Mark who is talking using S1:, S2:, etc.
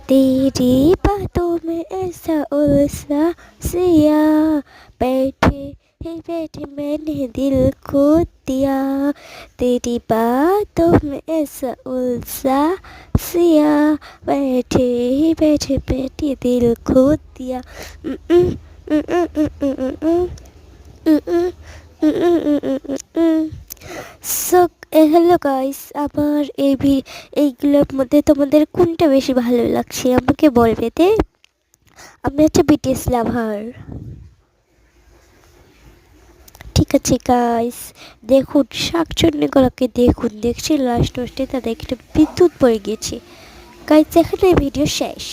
S1: तेरी बातों में ऐसा उलझा सिया, बैठे ही बैठे मैंने दिल खो दिया। तेरी बातों में ऐसा उलझा सिया, बैठे ही बैठे बैठे दिल खो दिया। সো হ্যালো গাইস, আমার এইগুলোর মধ্যে তোমাদের কোনটা বেশি ভালো লাগছে আমাকে বলবে তে। আমি হচ্ছে বিটিএস লাভার। ঠিক আছে গাইস, দেখুন শাকচুন্নিগুলোকে দেখুন, দেখছি লাস্ট তাদের একটা বিদ্যুৎ পড়ে গিয়েছে। গাইস এখানে ভিডিও শেষ।